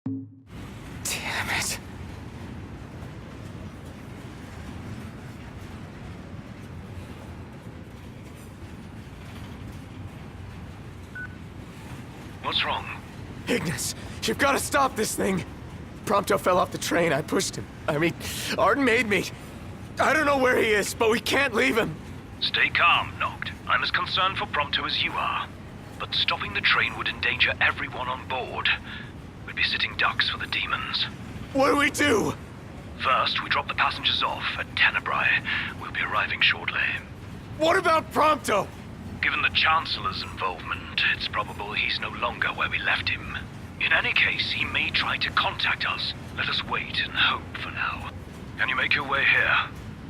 Damn it. What's wrong? Ignis, you've got to stop this thing. Prompto fell off the train. I pushed him. I mean, Arden made me. I don't know where he is, but we can't leave him. Stay calm, Noct. I'm as concerned for Prompto as you are. But stopping the train would endanger everyone on board. We'd be sitting ducks for the demons. What do we do? First, we drop the passengers off at Tenebrae. We'll be arriving shortly. What about Prompto? Given the Chancellor's involvement, it's probable he's no longer where we left him. In any case, he may try to contact us. Let us wait and hope for now. Can you make your way here?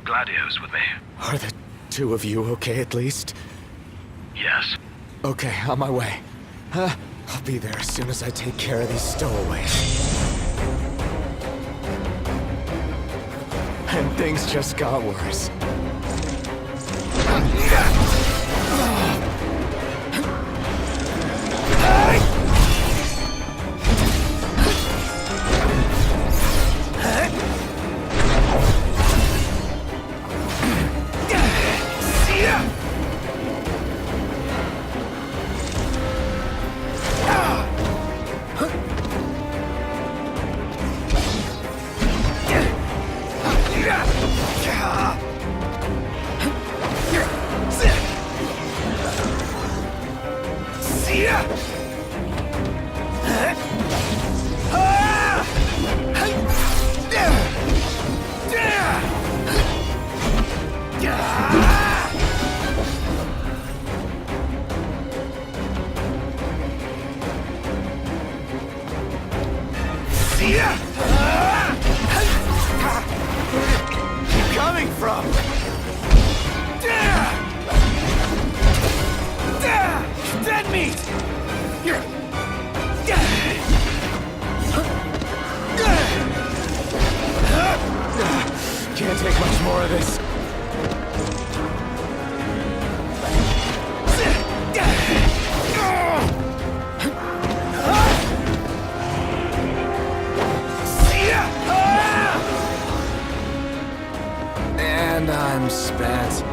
Gladio's with me. Are the two of you okay at least? Yes. Okay, on my way. I'll be there as soon as I take care of these stowaways. And things just got worse. Coming from? Dead meat! Can't take much more of this. And I'm spent.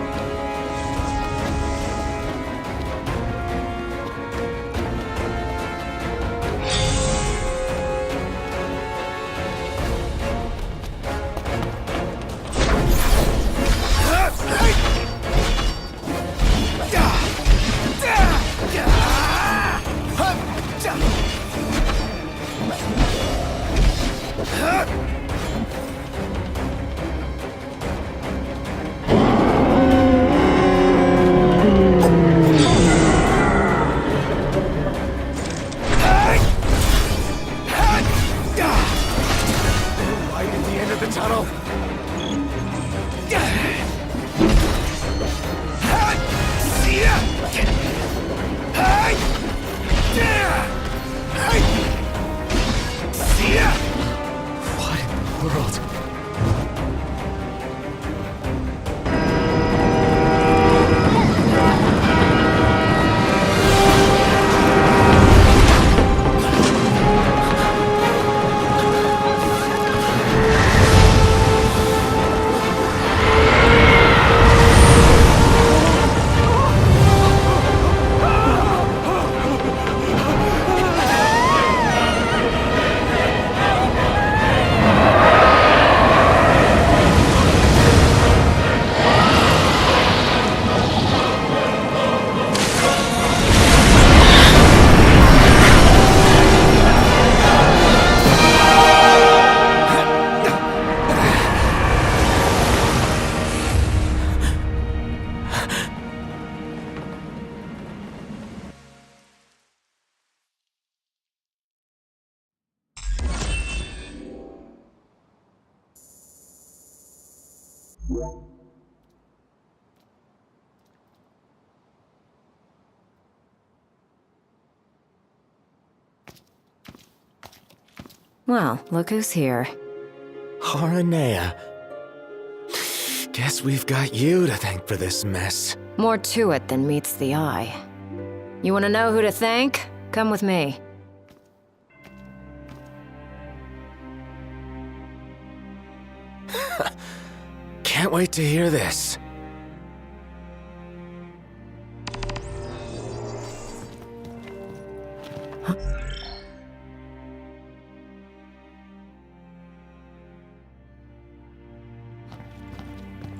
Well, look who's here. Haranea. Guess we've got you to thank for this mess. More to it than meets the eye. You want to know who to thank? Come with me. Can't wait to hear this.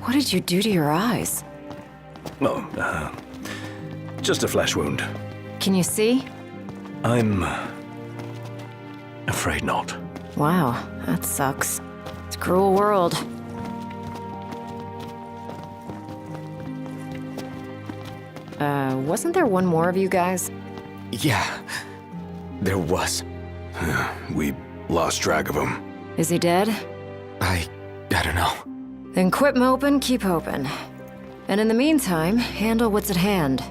What did you do to your eyes? Oh, just a flesh wound. Can you see? I'm afraid not. Wow, that sucks. It's a cruel world. Wasn't there one more of you guys? Yeah, there was. We lost track of him. Is he dead? I don't know. Then quit moping, keep hoping. And in the meantime, handle what's at hand.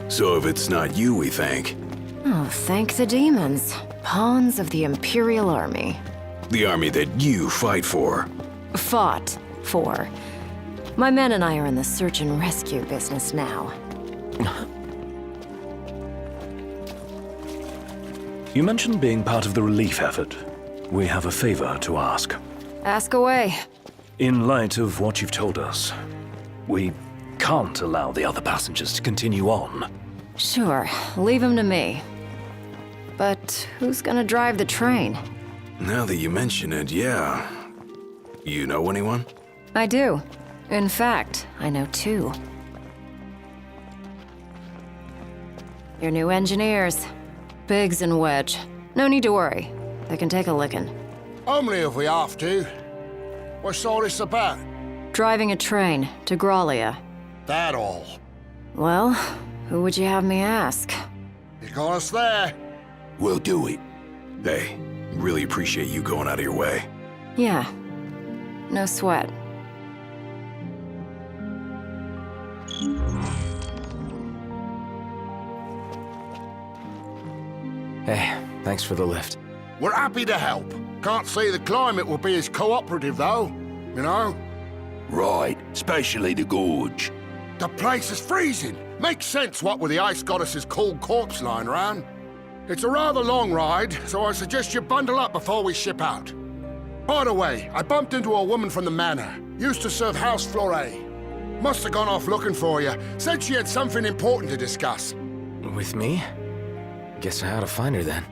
So if it's not you, we think. Oh, thank the demons. Pawns of the Imperial Army. The army that you fight for. Fought for. My men and I are in the search and rescue business now. You mentioned being part of the relief effort. We have a favor to ask. Ask away. In light of what you've told us, we can't allow the other passengers to continue on. Sure, leave him to me. But who's gonna drive the train? Now that you mention it, yeah. You know anyone? I do. In fact, I know two. Your new engineers. Biggs and Wedge. No need to worry. They can take a licking. Only if we have to. What's all this about? Driving a train to Graulia. That all. Well, who would you have me ask? You got us there. We'll do it. Hey, really appreciate you going out of your way. Yeah. No sweat. Hey, thanks for the lift. We're happy to help. Can't say the climate will be as cooperative, though. You know? Right, especially the gorge. The place is freezing. Makes sense, what with the ice goddess's cold corpse lying around. It's a rather long ride, so I suggest you bundle up before we ship out. By the way, I bumped into a woman from the manor. Used to serve House Flore. Must have gone off looking for you. Said she had something important to discuss. With me? Guess I ought to find her then.